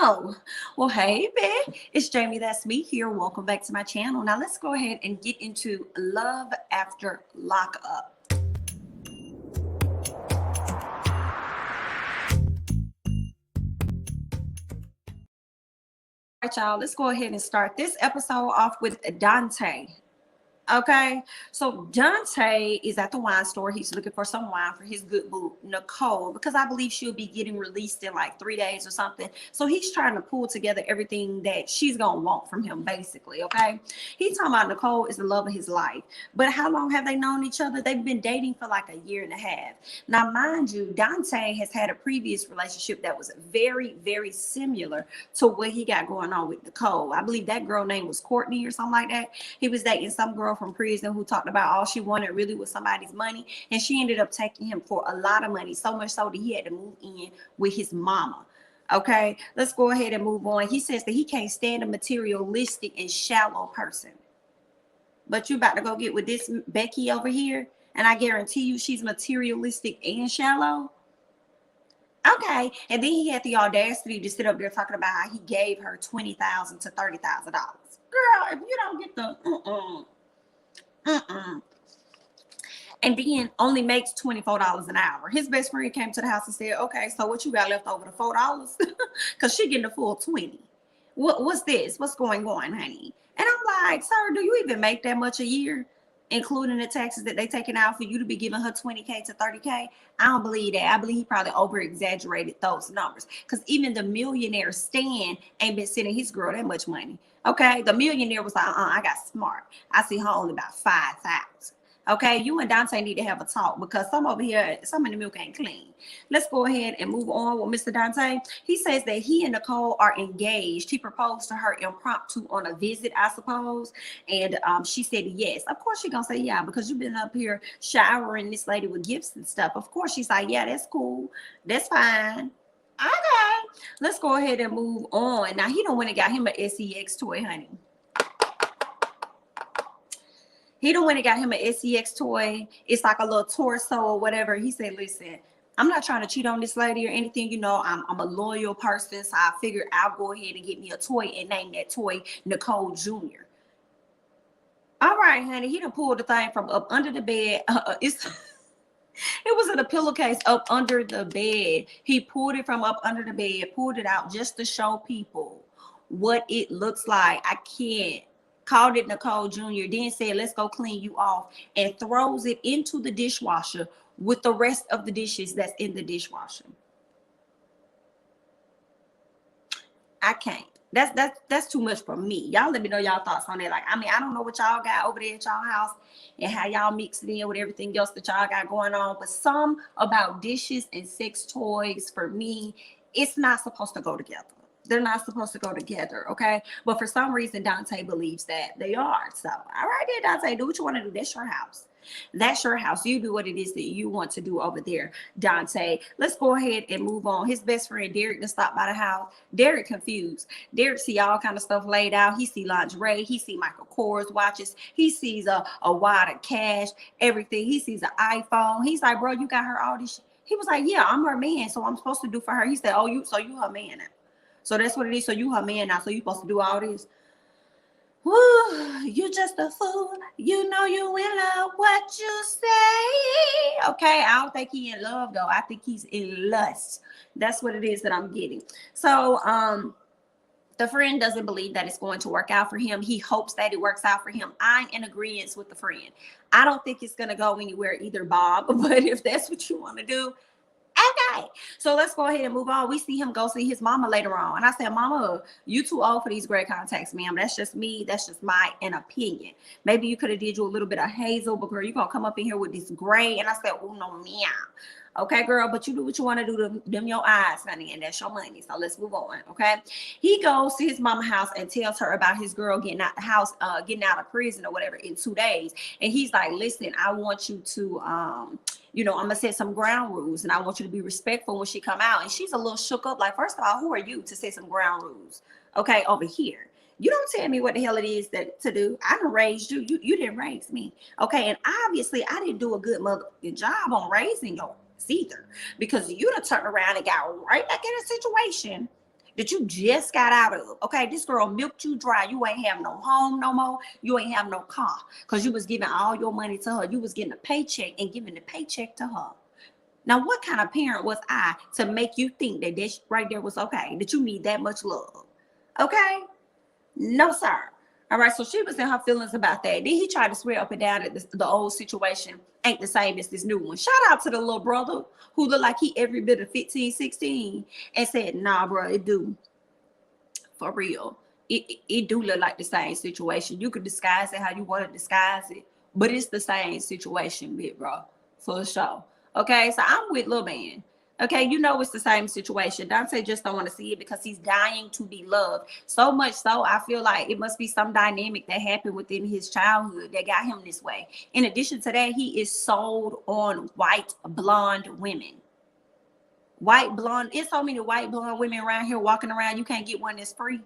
Oh, well, hey, babe. It's Jamie, that's me here. Welcome back to my channel. Now, let's go ahead and get into love after lockup. All right, y'all, let's go ahead and start this episode off with Dante. Okay, so Dante is at the wine store. He's looking for some wine for his good boo, Nicole, because I believe she'll be getting released in like 3 days or something. So he's trying to pull together everything that she's gonna want from him, basically. Okay, he's talking about Nicole is the love of his life. But how long have they known each other? They've been dating for like a year and a half. Now, mind you, Dante has had a previous relationship that was very, very similar to what he got going on with Nicole. I believe that girl name was Courtney or something like that. He was dating some girl from prison who talked about all she wanted really was somebody's money, and she ended up taking him for a lot of money, so much so that he had to move in with his mama. Okay, let's go ahead and move on. He says that he can't stand a materialistic and shallow person. But you about to go get with this Becky over here, and I guarantee you she's materialistic and shallow. Okay, and then he had the audacity to sit up there talking about how he gave her $20,000 to $30,000. Girl, if you don't get the and then only makes $24 an hour. His best friend came to the house and said, okay, so what you got left over, the $4? Because she getting the full 20. What's this? What's going on, honey? And I'm like, sir, do you even make that much a year, including the taxes that they taking out for you to be giving her 20K to 30K? I don't believe that. I believe he probably over exaggerated those numbers, because even the millionaire Stan ain't been sending his girl that much money. Okay, the millionaire was like, I got smart. I see her only about 5,000. Okay, you and Dante need to have a talk, because some over here, some of the milk ain't clean. Let's go ahead and move on with Mr. Dante. He says that he and Nicole are engaged. He proposed to her impromptu on a visit, I suppose. And she said yes. Of course she's gonna say yeah, because you've been up here showering this lady with gifts and stuff. Of course she's like, yeah, that's cool. That's fine. Okay, let's go ahead and move on. Now, he don't went and got him an SEX toy, honey. He don't went and got him an SEX toy. It's like a little torso or whatever. He said, listen, I'm not trying to cheat on this lady or anything. You know, I'm a loyal person, so I figured I'll go ahead and get me a toy and name that toy Nicole Jr. All right, honey. He done pulled the thing from up under the bed. It was in a pillowcase up under the bed. He pulled it from up under the bed, pulled it out just to show people what it looks like. I can't. Called it Nicole Jr., then said, let's go clean you off, and throws it into the dishwasher with the rest of the dishes that's in the dishwasher. I can't. That's too much for me. Y'all let me know y'all thoughts on that. Like, I mean, I don't know what y'all got over there at y'all house and how y'all mix it in with everything else that y'all got going on. But some about dishes and sex toys, for me, it's not supposed to go together. They're not supposed to go together, okay? But for some reason, Dante believes that they are. So, all right there, Dante, do what you want to do. That's your house. That's your house. You do what it is that you want to do over there, Dante. Let's go ahead and move on. His best friend, Derek, to stop by the house. Derek confused. Derek see all kind of stuff laid out. He see lingerie. He see Michael Kors watches. He sees a wad of cash, everything. He sees an iPhone. He's like, bro, you got her all this shit. He was like, yeah, I'm her man, so I'm supposed to do for her. He said, oh, you her man now. So that's what it is. So you her man now. So you supposed to do all this. Woo, you just a fool. You know you in love. What you say? Okay, I don't think he in love though. I think he's in lust. That's what it is that I'm getting. So the friend doesn't believe that it's going to work out for him. He hopes that it works out for him. I'm in agreement with the friend. I don't think it's gonna go anywhere either, Bob. But if that's what you want to do, okay, so let's go ahead and move on. We see him go see his mama later on. And I said, Mama, you too old for these gray contacts, ma'am. That's just me. That's just my opinion. Maybe you could have did you a little bit of hazel, but girl, you're going to come up in here with this gray. And I said, oh, no, meow. Okay, girl, but you do what you want to do to them your eyes, honey, and that's your money. So let's move on, okay? He goes to his mama's house and tells her about his girl getting out the house, getting out of prison or whatever in 2 days. And he's like, listen, I want you to, I'm going to set some ground rules, and I want you to be respectful when she come out. And she's a little shook up. Like, first of all, who are you to set some ground rules? Okay, over here. You don't tell me what the hell it is to do. I done raised you. You didn't raise me. Okay, and obviously I didn't do a good motherfucking job on raising you either, because you done turned around and got right back in a situation that you just got out of. Okay, this girl milked you dry. You ain't have no home no more. You ain't have no car because you was giving all your money to her. You was getting a paycheck and giving the paycheck to her. Now, what kind of parent was I to make you think that this right there was okay, that you need that much love? Okay? No, sir. All right, so she was in her feelings about that. Then he tried to swear up and down that the old situation ain't the same as this new one. Shout out to the little brother who looked like he every bit of 15, 16 and said, nah, bro, it do. For real. It do look like the same situation. You could disguise it how you want to disguise it, but it's the same situation, big bro, for sure. Okay, so I'm with Lil Man. Okay, you know it's the same situation. Dante just don't want to see it because he's dying to be loved. So much so, I feel like it must be some dynamic that happened within his childhood that got him this way. In addition to that, he is sold on white blonde women. White blonde, it's so many white blonde women around here walking around. You can't get one that's free.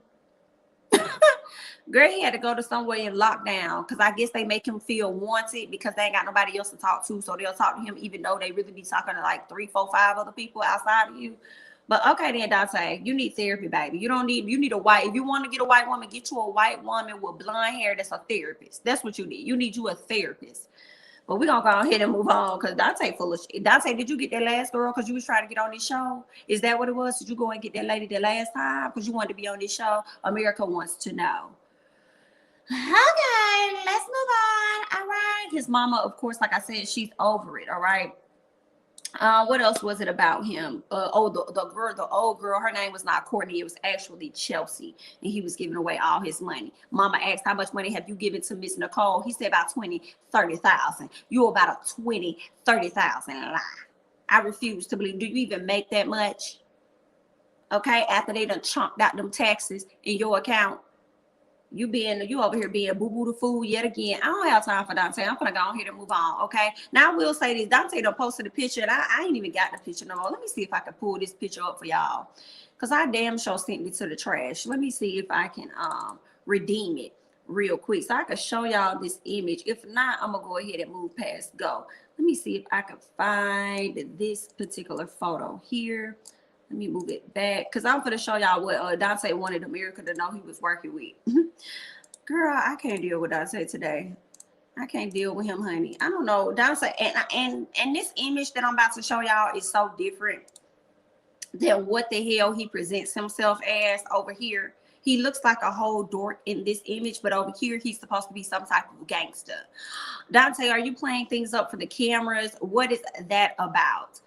Girl, he had to go to somewhere in lockdown because I guess they make him feel wanted because they ain't got nobody else to talk to. So they'll talk to him even though they really be talking to like 3, 4, 5 other people outside of you. But okay then, Dante, you need therapy, baby. You need a white, if you want to get a white woman, get you a white woman with blonde hair that's a therapist. That's what you need. You need you a therapist. But we're going to go ahead and move on because Dante full of shit. Dante, did you get that last girl because you was trying to get on this show? Is that what it was? Did you go and get that lady the last time because you wanted to be on this show? America wants to know. Okay, let's move on. All right. His mama, of course, like I said, she's over it. All right. What else was it about him? The old girl, her name was not Courtney, it was actually Chelsea, and he was giving away all his money. Mama asked, how much money have you given to Miss Nicole? He said about 20, 30,000. You about a 20, 30,000 lie. I refuse to believe. Do you even make that much? Okay, after they done chunked out them taxes in your account. You over here being boo-boo the fool yet again. I don't have time for Dante. I'm gonna go on here and move on. Okay. Now I will say this. Dante done posted a picture, and I ain't even got the picture no more. Let me see if I can pull this picture up for y'all. Cause I damn sure sent it to the trash. Let me see if I can redeem it real quick. So I can show y'all this image. If not, I'm gonna go ahead and move past go. Let me see if I can find this particular photo here. Let me move it back because I'm going to show y'all what Dante wanted America to know he was working with. Girl, I can't deal with Dante today. I can't deal with him, honey. I don't know. Dante, and this image that I'm about to show y'all is so different than what the hell he presents himself as over here. He looks like a whole dork in this image, but over here, he's supposed to be some type of gangster. Dante, are you playing things up for the cameras? What is that about?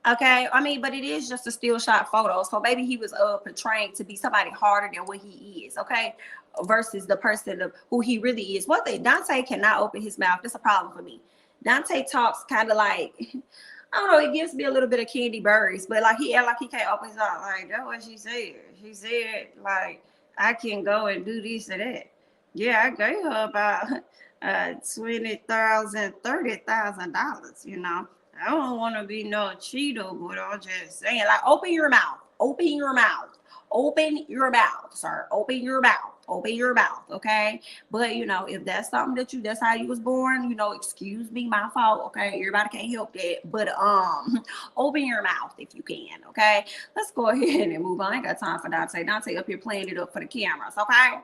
Okay, I mean, but it is just a still shot photo. So maybe he was portraying to be somebody harder than what he is, okay? Versus the person of who he really is. One thing, Dante cannot open his mouth. That's a problem for me. Dante talks kind of like, I don't know, it gives me a little bit of Candy Burries, but like he act like he can't open his mouth. Like, that's what she said. She said, like, I can go and do this and that. Yeah, I gave her about $20,000, $30,000, you know. I don't want to be no Cheeto, but I'm just saying, like, open your mouth. Open your mouth. Open your mouth, sir. Open your mouth. Open your mouth, okay? But, you know, if that's something that's how you was born, you know, excuse me, my fault, okay? Everybody can't help that. But, open your mouth if you can, okay? Let's go ahead and move on. I ain't got time for Dante. Dante up here playing it up for the cameras, okay?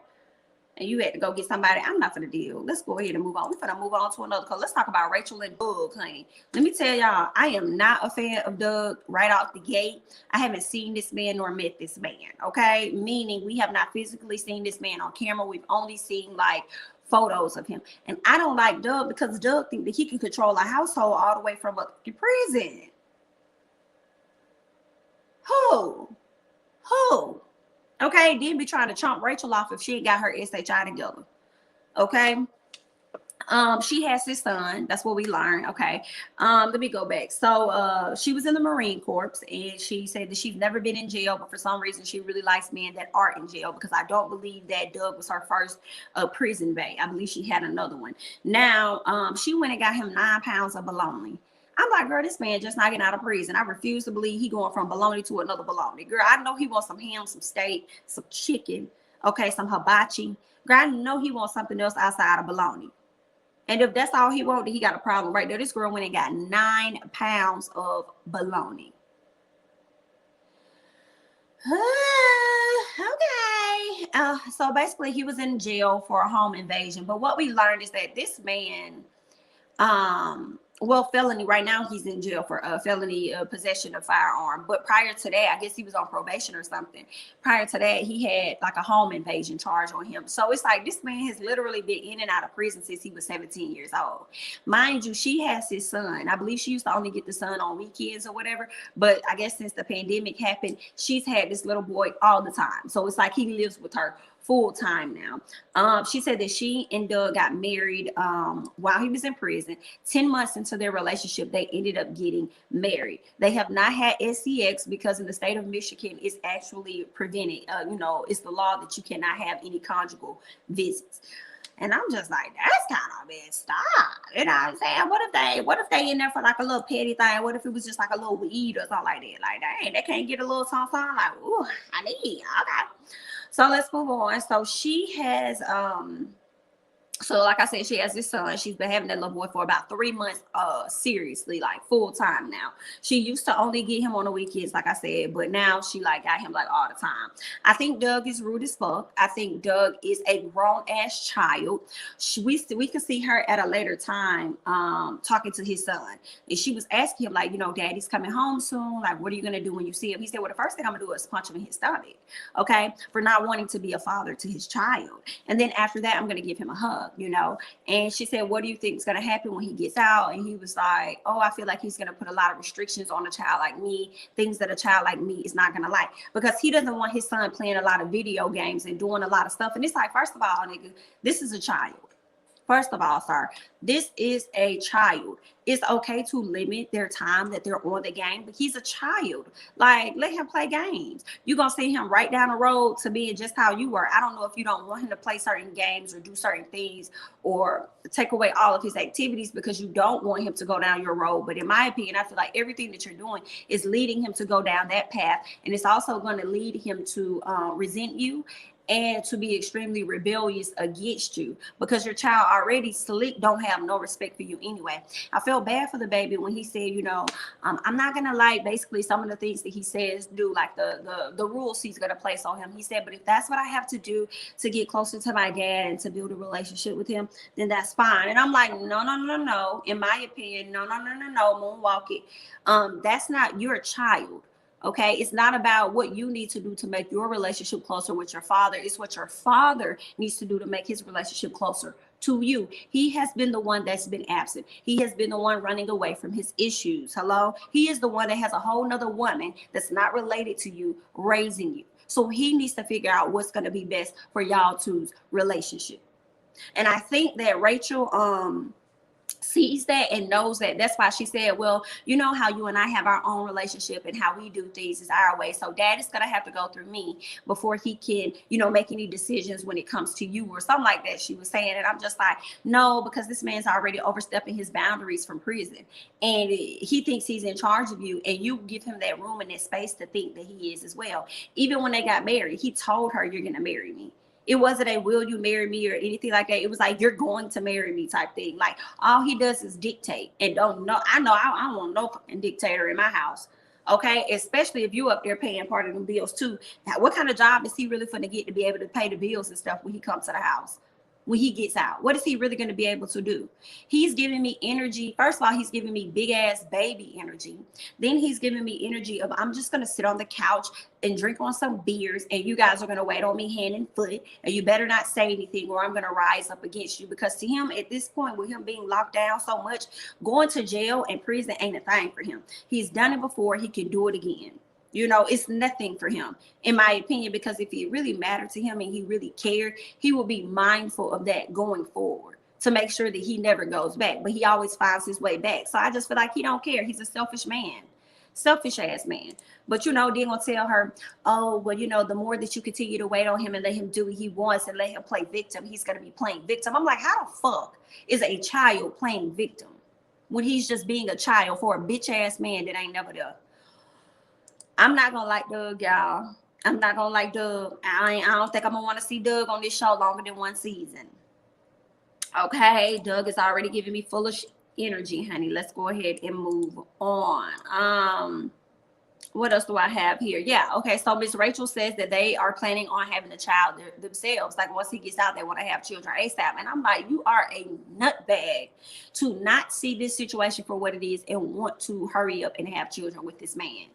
And you had to go get somebody. I'm not gonna deal. Let's go ahead and move on. We're gonna move on to another cause. Let's talk about Rachel and Doug, honey. Let me tell y'all, I am not a fan of Doug right off the gate. I haven't seen this man nor met this man. Okay, meaning we have not physically seen this man on camera. We've only seen like photos of him, and I don't like Doug because Doug think that he can control a household all the way from a prison. Who? Okay, then be trying to chomp Rachel off if she ain't got her SHI together. Okay. She has his son. That's what we learned. Okay. Let me go back. So she was in the Marine Corps and she said that she's never been in jail, but for some reason she really likes men that are in jail because I don't believe that Doug was her first prison bae. I believe she had another one. Now she went and got him 9 pounds of bologna. I'm like, girl, this man just not getting out of prison. I refuse to believe he going from bologna to another bologna. Girl, I know he wants some ham, some steak, some chicken, okay, some hibachi. Girl, I know he wants something else outside of bologna. And if that's all he wants, then he got a problem right there. This girl went and got 9 pounds of bologna. Okay. So basically, he was in jail for a home invasion. But what we learned is that this man, well, felony, right now he's in jail for felony possession of firearm. But prior to that, I guess he was on probation or something. Prior to that, he had like a home invasion charge on him. So it's like this man has literally been in and out of prison since he was 17 years old. Mind you, she has his son. I believe she used to only get the son on weekends or whatever. But I guess since the pandemic happened, she's had this little boy all the time. So it's like he lives with her full time now. She said that she and Doug got married while he was in prison. 10 months into their relationship, they ended up getting married. They have not had sex because in the state of Michigan, it's actually prevented. It's the law that you cannot have any conjugal visits. And I'm just like, that's kind of messed up. You know what I'm saying? What if they in there for like a little petty thing? What if it was just like a little weed or something like that? Like, dang, they can't get a little something like, ooh, I need, okay. So let's move on. So she has so like I said, she has this son. She's been having that little boy for about 3 months, seriously, like full time now. She used to only get him on the weekends, like I said, but now she like got him like all the time. I think Doug is rude as fuck. I think Doug is a grown ass child. We can see her at a later time talking to his son. And she was asking him, like, Daddy's coming home soon. Like, what are you gonna do when you see him? He said, well, the first thing I'm gonna do is punch him in his stomach, okay, for not wanting to be a father to his child. And then after that, I'm gonna give him a hug. And she said, what do you think is going to happen when he gets out? And he was like, oh, I feel like he's going to put a lot of restrictions on a child like me, things that a child like me is not going to like, because he doesn't want his son playing a lot of video games and doing a lot of stuff. And it's like, first of all, nigga, this is a child. First of all, sir, this is a child. It's okay to limit their time that they're on the game, but he's a child. Like, let him play games. You're going to see him right down the road to being just how you were. I don't know if you don't want him to play certain games or do certain things or take away all of his activities because you don't want him to go down your road. But in my opinion, I feel like everything that you're doing is leading him to go down that path. And it's also going to lead him to resent you and to be extremely rebellious against you because your child already slick, don't have no respect for you anyway. I felt bad for the baby when he said, I'm not gonna like basically some of the things that he says do, like the rules he's gonna place on him. He said, but if that's what I have to do to get closer to my dad and to build a relationship with him, then that's fine. And I'm like, no. In my opinion, no, moonwalk it. That's not your child. Okay, it's not about what you need to do to make your relationship closer with your father. It's what your father needs to do to make his relationship closer to you. He has been the one that's been absent. He has been the one running away from his issues. Hello? He is the one that has a whole nother woman that's not related to you raising you. So he needs to figure out what's going to be best for y'all two's relationship. And I think that Rachel, sees that and knows that. That's why she said, well, you know how you and I have our own relationship and how we do things is our way. So dad is going to have to go through me before he can, make any decisions when it comes to you or something like that, she was saying. And I'm just like, no, because this man's already overstepping his boundaries from prison and he thinks he's in charge of you, and you give him that room and that space to think that he is as well. Even when they got married, he told her, you're going to marry me. It wasn't a will you marry me or anything like that. It was like, you're going to marry me type thing. Like, all he does is dictate and don't know. I don't want no fucking dictator in my house. Okay, especially if you up there paying part of the bills too. Now, what kind of job is he really going to get to be able to pay the bills and stuff when he comes to the house? When he gets out, what is he really going to be able to do? He's giving me energy. First of all, he's giving me big ass baby energy. Then he's giving me energy of, I'm just going to sit on the couch and drink on some beers, and you guys are going to wait on me hand and foot, and you better not say anything or I'm going to rise up against you. Because to him at this point, with him being locked down so much, going to jail and prison ain't a thing for him. He's done it before. He can do it again. It's nothing for him, in my opinion, because if it really mattered to him and he really cared, he will be mindful of that going forward to make sure that he never goes back. But he always finds his way back. So I just feel like he don't care. He's a selfish man, selfish ass man. But, then gonna tell her, oh, well, the more that you continue to wait on him and let him do what he wants and let him play victim, he's going to be playing victim. I'm like, how the fuck is a child playing victim when he's just being a child for a bitch ass man that ain't never there? I'm not gonna like Doug, y'all. I'm not gonna like Doug. I don't think I'm gonna want to see Doug on this show longer than one season. Okay, Doug is already giving me full of energy, honey. Let's go ahead and move on. What else do I have here? Yeah, okay. So Miss Rachel says that they are planning on having a child themselves. Like once he gets out, they want to have children ASAP. And I'm like, you are a nutbag to not see this situation for what it is and want to hurry up and have children with this man.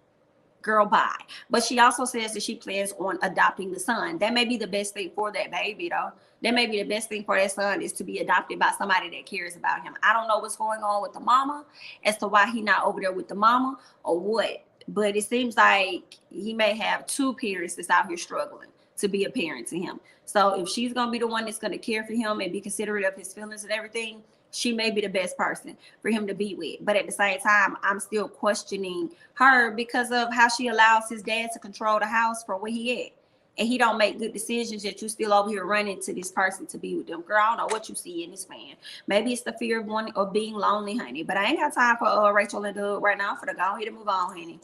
Girl, bye. But she also says that she plans on adopting the son. That may be the best thing for that baby, though. That may be the best thing for that son is to be adopted by somebody that cares about him. I don't know what's going on with the mama as to why he not over there with the mama or what. But it seems like he may have two parents that's out here struggling to be a parent to him. So if she's gonna be the one that's gonna care for him and be considerate of his feelings and everything, she may be the best person for him to be with. But at the same time, I'm still questioning her because of how she allows his dad to control the house from where he at. And he don't make good decisions, yet you still over here running to this person to be with them. Girl, I don't know what you see in this man. Maybe it's the fear of one or being lonely, honey. But I ain't got time for Rachel and Doug right now. For the go ahead and move on, honey.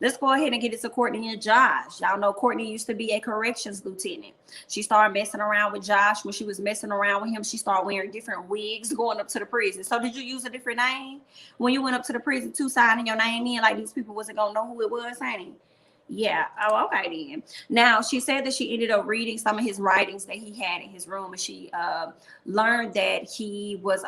Let's go ahead and get it to Courtney and Josh. Y'all know Courtney used to be a corrections lieutenant. She started messing around with Josh. When she was messing around with him, she started wearing different wigs going up to the prison. So did you use a different name when you went up to the prison too, signing your name in like these people wasn't gonna know who it was, honey? Yeah. Oh, okay then. Now she said that she ended up reading some of his writings that he had in his room, and she learned that he was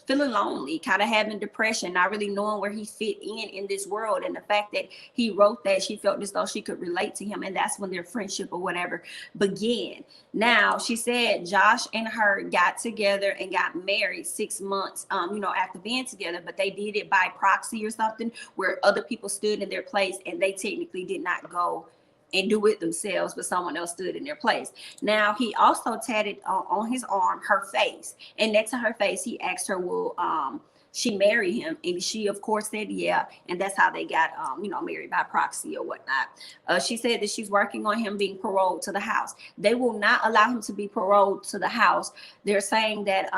feeling lonely, kind of having depression, not really knowing where he fit in this world. And the fact that he wrote that, she felt as though she could relate to him, and that's when their friendship or whatever began. Now she said Josh and her got together and got married 6 months after being together, but they did it by proxy or something where other people stood in their place and they technically did not go and do it themselves, but someone else stood in their place. Now he also tatted on his arm her face, and next to her face he asked her, will she marry him? And she of course said yeah, and that's how they got married by proxy or whatnot. She said that she's working on him being paroled to the house. They will not allow him to be paroled to the house. They're saying that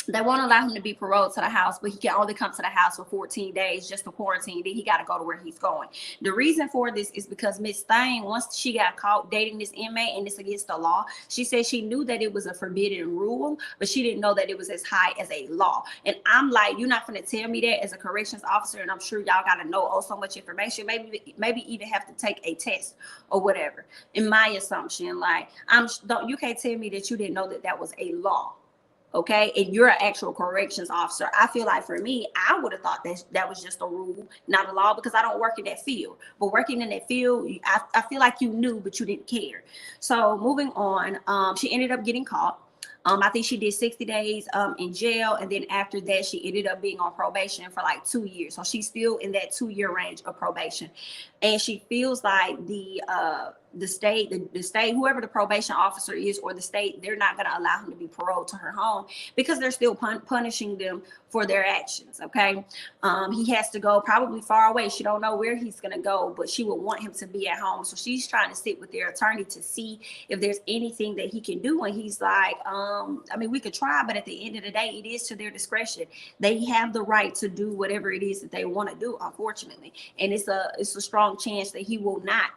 they won't allow him to be paroled to the house, but he can only come to the house for 14 days just to quarantine. Then he got to go to where he's going. The reason for this is because Miss Thane, once she got caught dating this inmate, and it's against the law, she said she knew that it was a forbidden rule, but she didn't know that it was as high as a law. And I'm like, you're not going to tell me that as a corrections officer, and I'm sure y'all got to know so much information, maybe even have to take a test or whatever. In my assumption, like you can't tell me that you didn't know that that was a law. Okay, and you're an actual corrections officer. I feel like for me, I would have thought that was just a rule, not a law, because I don't work in that field. But working in that field, I feel like you knew, but you didn't care. So moving on, she ended up getting caught. I think she did 60 days in jail, and then after that, she ended up being on probation for like 2 years. So she's still in that 2-year range of probation, and she feels like the state, whoever the probation officer is, or the state, they're not going to allow him to be paroled to her home because they're still punishing them for their actions. Okay, he has to go probably far away. She don't know where he's going to go, but she would want him to be at home. So she's trying to sit with their attorney to see if there's anything that he can do. And he's like, we could try, but at the end of the day, it is to their discretion. They have the right to do whatever it is that they want to do, unfortunately. And it's a strong chance that he will not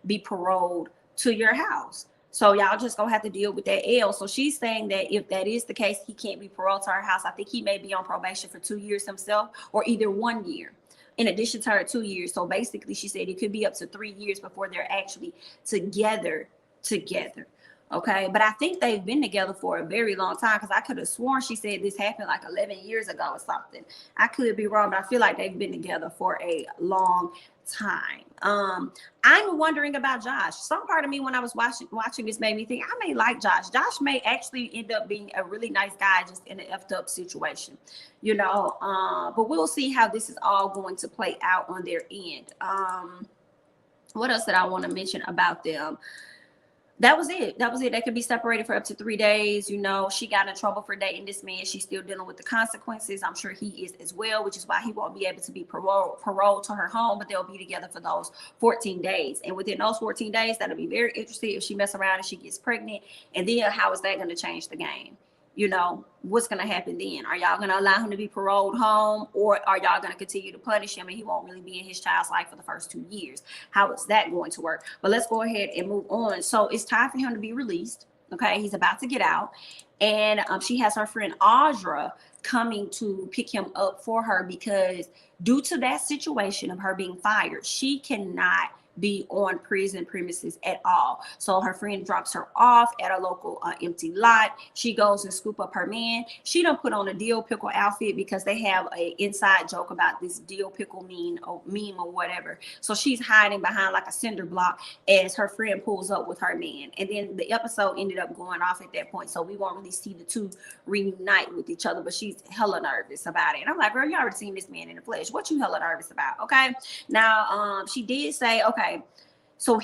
be paroled to your house. So y'all just gonna have to deal with that L. So she's saying that if that is the case, he can't be paroled to her house. I think he may be on probation for 2 years himself, or either 1 year in addition to her 2 years. So basically she said it could be up to 3 years before they're actually together. Okay, but I think they've been together for a very long time, because I could have sworn she said this happened like 11 years ago or something. I could be wrong, but I feel like they've been together for a long time. I'm wondering about Josh. Some part of me when I was watching this made me think I may like Josh. Josh may actually end up being a really nice guy just in an effed up situation, but we'll see how this is all going to play out on their end. What else did I want to mention about them? That was it. They could be separated for up to 3 days. She got in trouble for dating this man. She's still dealing with the consequences. I'm sure he is as well, which is why he won't be able to be paroled to her home, but they'll be together for those 14 days. And within those 14 days, that'll be very interesting if she mess around and she gets pregnant. And then how is that going to change the game? What's going to happen then? Are y'all going to allow him to be paroled home, or are y'all going to continue to punish him and he won't really be in his child's life for the first 2 years? How is that going to work? But let's go ahead and move on. So it's time for him to be released. Okay, he's about to get out, and she has her friend Audra coming to pick him up for her, because Due to that situation of her being fired, she cannot be on prison premises at all. So her friend drops her off at a local empty lot. She goes and scoop up her man. She don't put on a dill pickle outfit because they have a inside joke about this dill pickle meme or whatever. So she's hiding behind like a cinder block as her friend pulls up with her man. And then the episode ended up going off at that point. So we won't really see the two reunite with each other, but she's hella nervous about it. And I'm like, girl, you already seen this man in the flesh. What you hella nervous about? Okay. Now, she did say, okay, so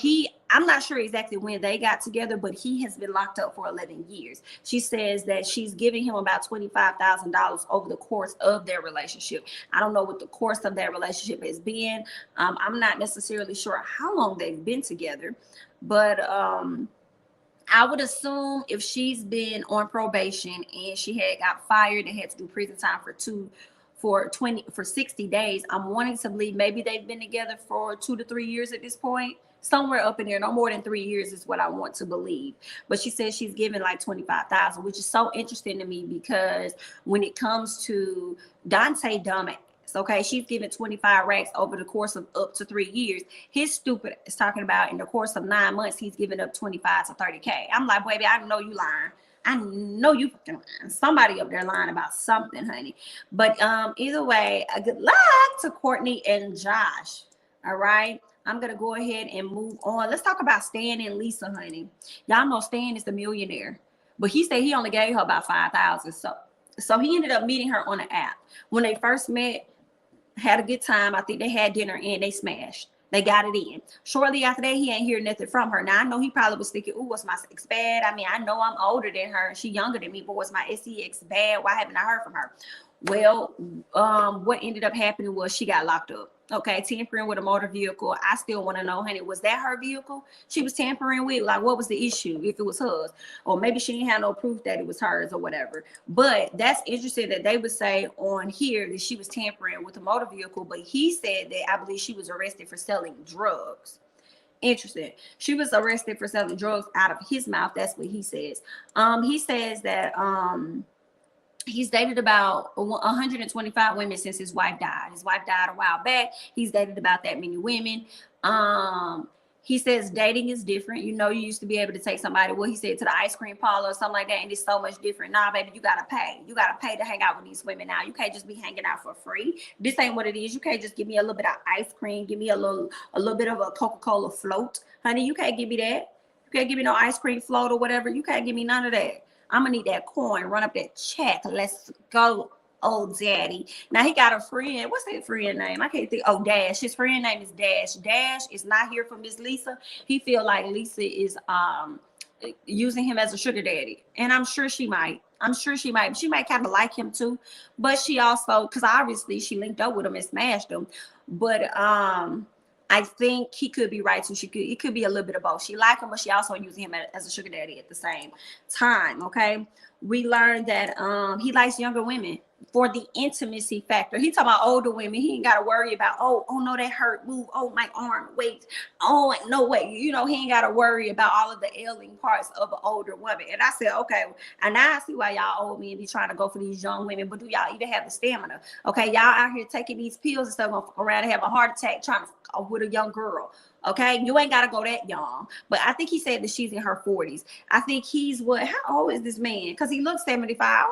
I'm not sure exactly when they got together, but he has been locked up for 11 years. She says that she's giving him about $25,000 over the course of their relationship. I don't know what the course of that relationship has been. I'm not necessarily sure how long they've been together, but I would assume if she's been on probation and she had got fired and had to do prison time for 60 days, I'm wanting to believe maybe they've been together for 2 to 3 years at this point. Somewhere up in there, no more than 3 years is what I want to believe. But she says she's giving like 25,000, which is so interesting to me because when it comes to Dante dumbass, okay, she's giving 25 racks over the course of up to 3 years. His stupid is talking about in the course of 9 months, he's giving up 25 to 30K. I'm like, baby, I know you lying. I know you fucking lying. Somebody up there lying about something, honey. But either way, good luck to Courtney and Josh. All right. I'm going to go ahead and move on. Let's talk about Stan and Lisa, honey. Y'all know Stan is the millionaire, but he said he only gave her about 5,000. So he ended up meeting her on an app. When they first met, had a good time. I think they had dinner and they smashed. They got it in. Shortly after that, he ain't hear nothing from her. Now, I know he probably was thinking, ooh, was my sex bad? I mean, I know I'm older than her and she younger than me, but was my sex bad? Why haven't I heard from her? Well, what ended up happening was she got locked up. Okay, tampering with a motor vehicle. I still want to know, honey, was that her vehicle she was tampering with? Like, what was the issue if it was hers? Or maybe she didn't have no proof that it was hers or whatever. But that's interesting that they would say on here that she was tampering with a motor vehicle, but he said that I believe she was arrested for selling drugs. Interesting. She was arrested for selling drugs out of his mouth. That's what he says. He says that he's dated about 125 women since his wife died. His wife died a while back. He's dated about that many women. He says dating is different. You know, you used to be able to take somebody, well, he said, to the ice cream parlor or something like that, and it's so much different. Nah, baby, you got to pay. You got to pay to hang out with these women now. You can't just be hanging out for free. This ain't what it is. You can't just give me a little bit of ice cream. Give me a little bit of a Coca-Cola float. Honey, you can't give me that. You can't give me no ice cream float or whatever. You can't give me none of that. I'm gonna need that coin, run up that check. Let's go, old daddy. Now he got a friend. What's that friend name? I can't think. Oh, Dash. His friend name is Dash. Dash is not here for Miss Lisa. He feel like Lisa is using him as a sugar daddy. And I'm sure she might. She might kind of like him too. But she also, because obviously she linked up with him and smashed him. But I think he could be right too. It could be a little bit of both. She liked him, but she also using him as a sugar daddy at the same time. Okay. We learned that he likes younger women for the intimacy factor. He talking about older women. He ain't got to worry about, oh no, that hurt. Move. Oh, my arm. Wait. Oh, no way. You know, he ain't got to worry about all of the ailing parts of an older woman. And I said, okay. And now I see why y'all old men be trying to go for these young women. But do y'all even have the stamina? Okay, y'all out here taking these pills and stuff, gonna fuck around and have a heart attack trying to fuck with a young girl. Okay, you ain't gotta go that young. But I think he said that she's in her 40s. I think he's how old is this man? Because he looks 75.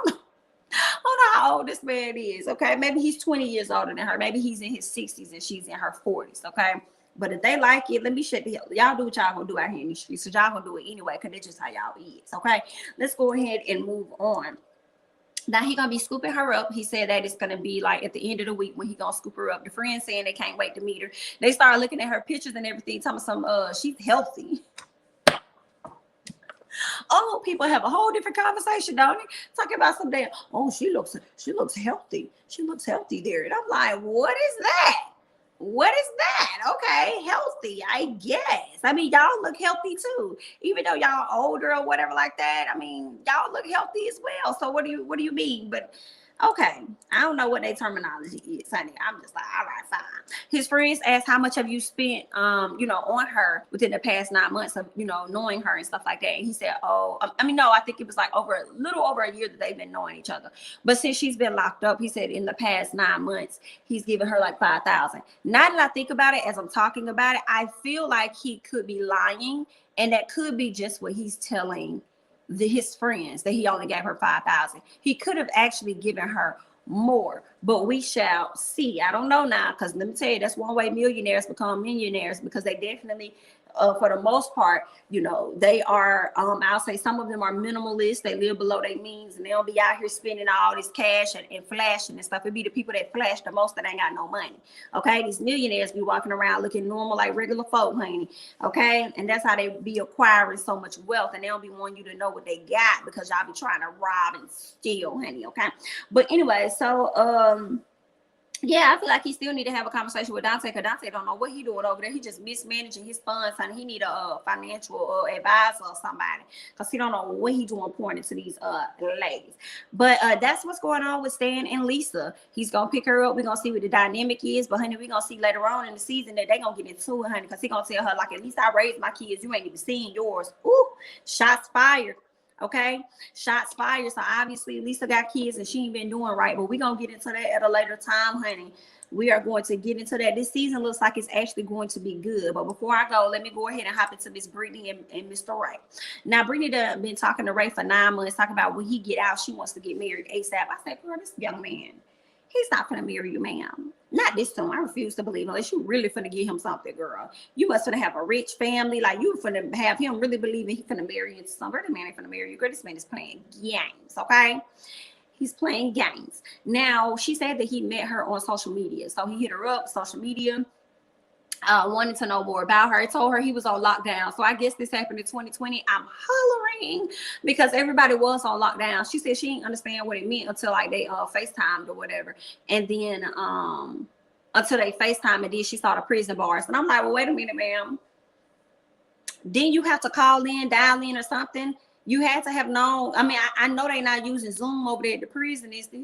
I don't know how old this man is. Okay, maybe he's 20 years older than her. Maybe he's in his 60s and she's in her 40s. Okay, but if they like it, let me shut the hell. Y'all do what y'all gonna do out here in the streets. So y'all gonna do it anyway, because that's just how y'all is. Okay, let's go ahead and move on. Now he gonna be scooping her up. He said that it's gonna be like at the end of the week when he gonna scoop her up. The friends saying they can't wait to meet her. They started looking at her pictures and everything, telling she's healthy. Oh, people have a whole different conversation, don't they? Talking about some damn, oh, she looks healthy. She looks healthy there. And I'm like, what is that? What is that? Okay, healthy, I guess. I mean, y'all look healthy too. Even though y'all older or whatever like that. I mean, y'all look healthy as well. So what do you mean? But Okay, I don't know what their terminology is, honey. I'm just like, all right, fine. His friends asked, how much have you spent, on her within the past 9 months of, knowing her and stuff like that. And he said, oh, no, I think it was like a little over a year that they've been knowing each other. But since she's been locked up, he said in the past 9 months, he's given her like 5,000. Now that I think about it, as I'm talking about it, I feel like he could be lying, and that could be just what he's telling his friends, that he only gave her 5,000. He could have actually given her more, but we shall see. I don't know now, because let me tell you, that's one way millionaires become millionaires, because they definitely, for the most part, they are, I'll say some of them are minimalist. They live below their means, and they don't be out here spending all this cash and flashing and stuff. It'd be the people that flash the most that ain't got no money. Okay, these millionaires be walking around looking normal like regular folk, honey. Okay, and that's how they be acquiring so much wealth, and they don't be wanting you to know what they got, because y'all be trying to rob and steal, honey. Okay, but anyway, so yeah, I feel like he still need to have a conversation with Dante, because Dante don't know what he doing over there. He just mismanaging his funds, and he need a financial advisor or somebody, because he don't know what he doing pouring into these ladies. But that's what's going on with Stan and Lisa. He's gonna pick her up. We're gonna see what the dynamic is, but honey, we're gonna see later on in the season that they gonna get into it, honey, because he gonna tell her, like, at least I raised my kids. You ain't even seen yours. Ooh, shots fired. Okay, shots fired. So obviously Lisa got kids and she ain't been doing right, but we're gonna get into that at a later time, honey. We are going to get into that. This season looks like it's actually going to be good. But before I go, let me go ahead and hop into Miss Brittany and Mr. Ray. Now, Brittany done been talking to Ray for 9 months, talking about when he get out, she wants to get married ASAP. I said, girl, this young man, he's not gonna marry you, ma'am. Not this soon. I refuse to believe, unless you really finna give him something, girl. You must finna have a rich family. Like, you finna have him really believing he finna marry you to some. Girl, the man ain't finna marry you. Girl, this man is playing games, okay? He's playing games. Now, she said that he met her on social media. So he hit her up, social media, wanted to know more about her. I told her he was on lockdown. So I guess this happened in 2020. I'm hollering because everybody was on lockdown. She said she didn't understand what it meant until like they FaceTimed or whatever. And then until they FaceTime, and then she saw the prison bars. And I'm like, well, wait a minute, ma'am. Then you have to call in, dial in or something. You had to have known. I mean, I know they're not using Zoom over there at the prison, is they?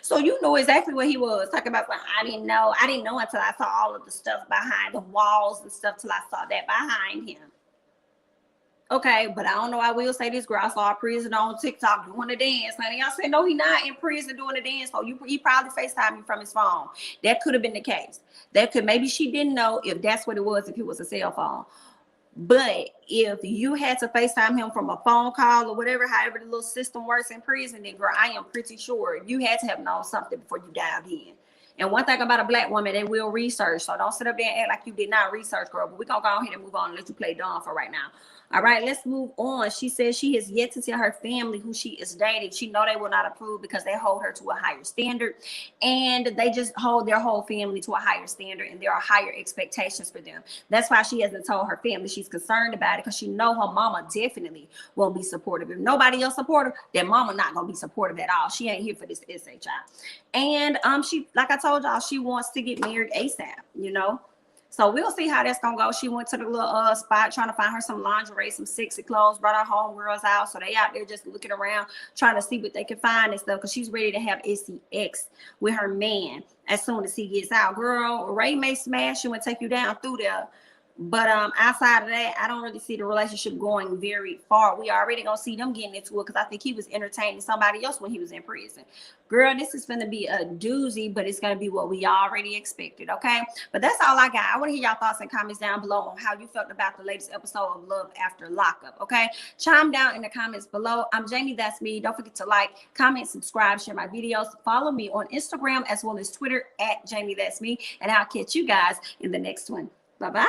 So you know exactly what he was talking about. Like, I didn't know until I saw all of the stuff behind the walls and stuff, till I saw that behind him. Okay, but I don't know. I will say this, girl. I saw a prison on TikTok doing a dance, honey. I said, no, he not in prison doing a dance. So he probably FaceTimed you from his phone. That could have been the case. Maybe she didn't know if that's what it was, if it was a cell phone. But if you had to FaceTime him from a phone call or whatever, however the little system works in prison, then girl, I am pretty sure you had to have known something before you dialed in. And one thing about a black woman, they will research. So don't sit up there and act like you did not research, girl. But we're going to go ahead and move on and let you play dumb for right now. All right, let's move on. She says she has yet to tell her family who she is dating. She know they will not approve because they hold her to a higher standard. And they just hold their whole family to a higher standard. And there are higher expectations for them. That's why she hasn't told her family. She's concerned about it because she know her mama definitely won't be supportive. If nobody else supportive, then mama not going to be supportive at all. She ain't here for this SHI. And she, like I told y'all, she wants to get married ASAP, you know. So we'll see how that's gonna go. She went to the little spot trying to find her some lingerie, some sexy clothes, brought her homegirls out. So they out there just looking around, trying to see what they can find and stuff, because she's ready to have sex with her man as soon as he gets out. Girl, Ray may smash you and take you down through there. But outside of that, I don't really see the relationship going very far. We already gonna see them getting into it, because I think he was entertaining somebody else when he was in prison. Girl, this is gonna be a doozy, but it's gonna be what we already expected, okay? But that's all I got. I want to hear y'all thoughts and comments down below on how you felt about the latest episode of Love After Lockup, okay? Chime down in the comments below. I'm Jamie, that's me. Don't forget to like, comment, subscribe, share my videos. Follow me on Instagram as well as Twitter at Jamie, that's me. And I'll catch you guys in the next one. Bye-bye.